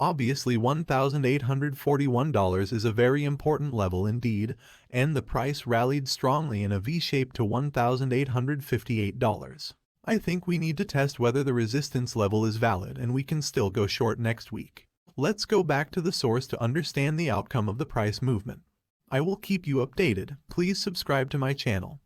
Obviously $1,841 is a very important level indeed, and the price rallied strongly in a V-shape to $1,858. I think we need to test whether the resistance level is valid and we can still go short next week. Let's go back to the source to understand the outcome of the price movement. I will keep you updated. Please subscribe to my channel.